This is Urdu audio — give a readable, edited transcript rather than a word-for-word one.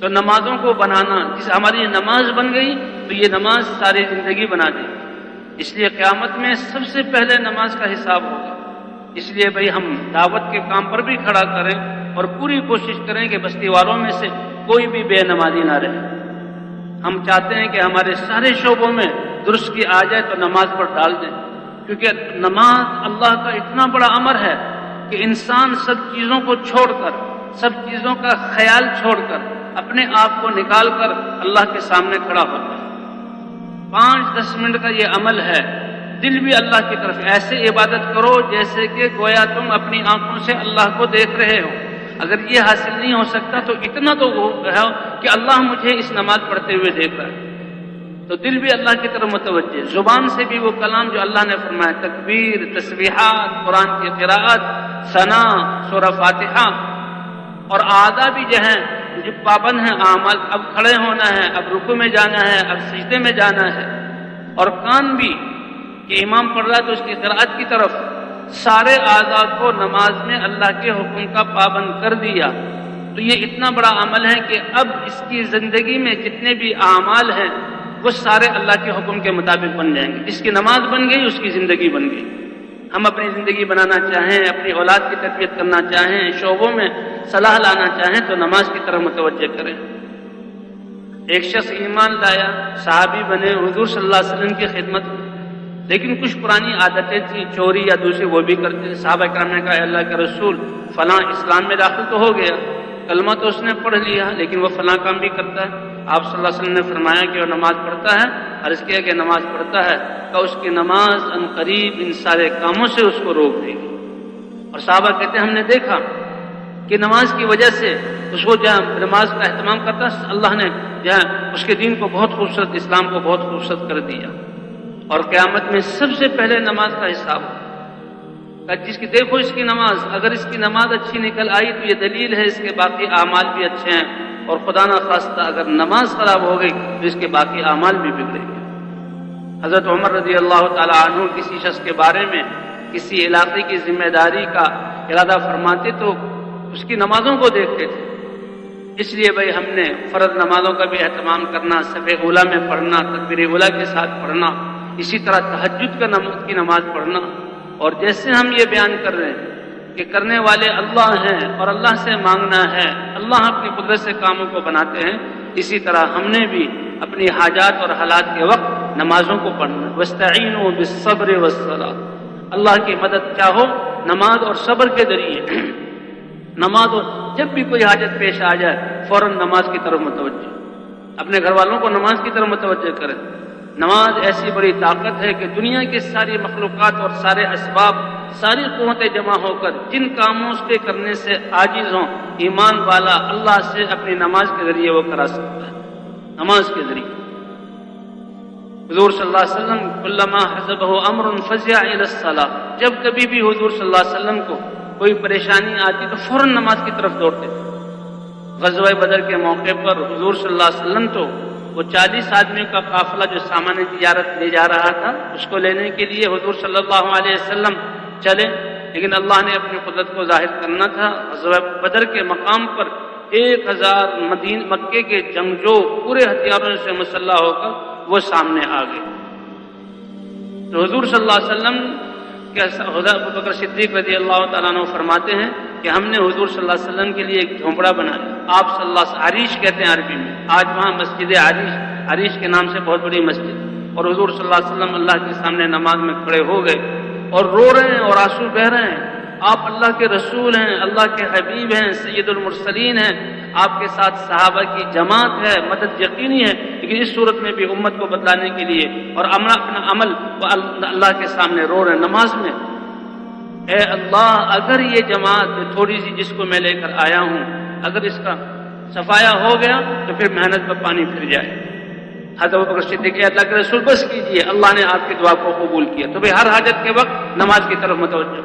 تو نمازوں کو بنانا، جس ہماری نماز بن گئی تو یہ نماز ساری زندگی بنا دے گی۔ اس لیے قیامت میں سب سے پہلے نماز کا حساب ہوگا۔ اس لیے بھائی ہم دعوت کے کام پر بھی کھڑا کریں اور پوری کوشش کریں کہ بستی والوں میں سے کوئی بھی بے نمازی نہ رہے۔ ہم چاہتے ہیں کہ ہمارے سارے شعبوں میں درستی آ جائے تو نماز پر ڈال دیں، کیونکہ نماز اللہ کا اتنا بڑا امر ہے کہ انسان سب چیزوں کو چھوڑ کر، سب چیزوں کا خیال چھوڑ کر، اپنے آپ کو نکال کر اللہ کے سامنے کھڑا ہوتا ہے۔ 5-10 منٹ کا یہ عمل ہے، دل بھی اللہ کی طرف ایسے عبادت کرو جیسے کہ گویا تم اپنی آنکھوں سے اللہ کو دیکھ رہے ہو۔ اگر یہ حاصل نہیں ہو سکتا تو اتنا تو ہے کہ اللہ مجھے اس نماز پڑھتے ہوئے دیکھ رہا ہے، تو دل بھی اللہ کی طرف متوجہ، زبان سے بھی وہ کلام جو اللہ نے فرمایا، تکبیر، تسبیحات، قرآن کی قراءت، ثنا، سورہ فاتحہ، اور اعضاء بھی جو ہیں جو پابند ہیں اعمال، اب کھڑے ہونا ہے، اب رکوع میں جانا ہے، اب سجدے میں جانا ہے، اور کان بھی کہ امام پڑھ رہا ہے تو اس کی قراءت کی طرف، سارے اعضاء کو نماز میں اللہ کے حکم کا پابند کر دیا۔ تو یہ اتنا بڑا عمل ہے کہ اب اس کی زندگی میں جتنے بھی اعمال ہیں وہ سارے اللہ کے حکم کے مطابق بن جائیں گے۔ جس کی نماز بن گئی اس کی زندگی بن گئی۔ ہم اپنی زندگی بنانا چاہیں، اپنی اولاد کی تربیت کرنا چاہیں، شعبوں میں صلاح لانا چاہیں تو نماز کی طرف متوجہ کریں۔ ایک شخص ایمان لایا، صحابی بنے، حضور صلی اللہ علیہ وسلم کی خدمت، لیکن کچھ پرانی عادتیں تھیں، چوری یا دوسری وہ بھی کرتے۔ صحابہ کرام نے کہا، اے اللہ کے رسول، فلاں اسلام میں داخل تو ہو گیا، کلمہ تو اس نے پڑھ لیا، لیکن وہ فلاں کام بھی کرتا ہے۔ آپ صلی اللہ علیہ وسلم نے فرمایا کہ وہ نماز پڑھتا ہے، عرض کیا کہ نماز پڑھتا ہے، کہ اس کی نماز ان قریب ان سارے کاموں سے اس کو روک دے گی۔ اور صحابہ کہتے ہیں ہم نے دیکھا کہ نماز کی وجہ سے اس کو جہاں نماز کا اہتمام کرتا، اللہ نے جہاں اس کے دین کو بہت خوبصورت، اسلام کو بہت خوبصورت کر دیا۔ اور قیامت میں سب سے پہلے نماز کا حساب، جس کی دیکھو اس کی نماز، اگر اس کی نماز اچھی نکل آئی تو یہ دلیل ہے اس کے باقی اعمال بھی اچھے ہیں، اور خدا نہ خواستہ اگر نماز خراب ہو گئی تو اس کے باقی اعمال بھی بگڑیں گے۔ حضرت عمر رضی اللہ تعالی عنہ کسی شخص کے بارے میں کسی علاقے کی ذمہ داری کا ارادہ فرماتے تو اس کی نمازوں کو دیکھتے تھے۔ اس لیے بھائی ہم نے فرض نمازوں کا بھی اہتمام کرنا، صف اولیٰ میں پڑھنا، تکبیر اولیٰ کے ساتھ پڑھنا، اسی طرح تہجد کی نماز پڑھنا، اور جیسے ہم یہ بیان کر رہے ہیں کہ کرنے والے اللہ ہیں اور اللہ سے مانگنا ہے، اللہ اپنی قدرت سے کاموں کو بناتے ہیں، اسی طرح ہم نے بھی اپنی حاجات اور حالات کے وقت نمازوں کو پڑھنا۔ وَاسْتَعِينُوا بِالصَّبْرِ وَالصَّلَاةِ، اللہ کی مدد چاہو نماز اور صبر کے ذریعے۔ نماز، جب بھی کوئی حاجت پیش آ جائے فوراً نماز کی طرف متوجہ، اپنے گھر والوں کو نماز کی طرف متوجہ کریں۔ نماز ایسی بڑی طاقت ہے کہ دنیا کی ساری مخلوقات اور سارے اسباب، ساری قوتیں جمع ہو کر جن کاموں کے کرنے سے عاجز ہوں، ایمان والا اللہ سے اپنی نماز کے ذریعے وہ کرا سکتا ہے۔ نماز کے ذریعے حضور صلی اللہ علیہ وسلم کلما حزبہ امر فزع الی الصلاۃ، جب کبھی بھی حضور صلی اللہ علیہ وسلم کو کوئی پریشانی آتی تو فوراً نماز کی طرف دوڑتے تھے۔ غزوہ بدر کے موقع پر حضور صلی اللہ علیہ وسلم تو وہ 40 آدمیوں کا قافلہ جو سامان تجارت لے جا رہا تھا اس کو لینے کے لیے حضور صلی اللہ علیہ وسلم چلے، لیکن اللہ نے اپنی قدرت کو ظاہر کرنا تھا۔ غزوہ بدر کے مقام پر 1000 مکے کے جنگجو پورے ہتھیاروں سے مسلح ہو کر وہ سامنے آ گئے۔ تو حضور صلی اللہ علیہ وسلم کے حضرت ابوبکر صدیق رضی اللہ تعالیٰ عنہ فرماتے ہیں کہ ہم نے حضور صلی اللہ علیہ وسلم کے لیے ایک جھونپڑا بنایا، آپ صلی اللہ علیہ وسلم، عریش کہتے ہیں عربی میں، آج وہاں مسجد عریش کے نام سے بہت بڑی مسجد، اور حضور صلی اللہ علیہ وسلم اللہ کے سامنے نماز میں کھڑے ہو گئے اور رو رہے ہیں اور آنسو بہہ رہے ہیں۔ آپ اللہ کے رسول ہیں، اللہ کے حبیب ہیں، سید المرسلین ہیں، آپ کے ساتھ صحابہ کی جماعت ہے، مدد یقینی ہے، لیکن اس صورت میں بھی امت کو بتلانے کے لیے اور اپنا عمل وہ اللہ کے سامنے رو رہے ہیں نماز میں۔ اے اللہ، اگر یہ جماعت تھوڑی سی جس کو میں لے کر آیا ہوں اگر اس کا صفایا ہو گیا تو پھر محنت پر پانی پھر جائے۔ حضرت ابوبکر صدیق کہ اللہ کے رسول بس کیجئے، اللہ نے آپ کی دعا کو قبول کیا۔ تو بھئی ہر حاجت کے وقت نماز کی طرف متوجہ۔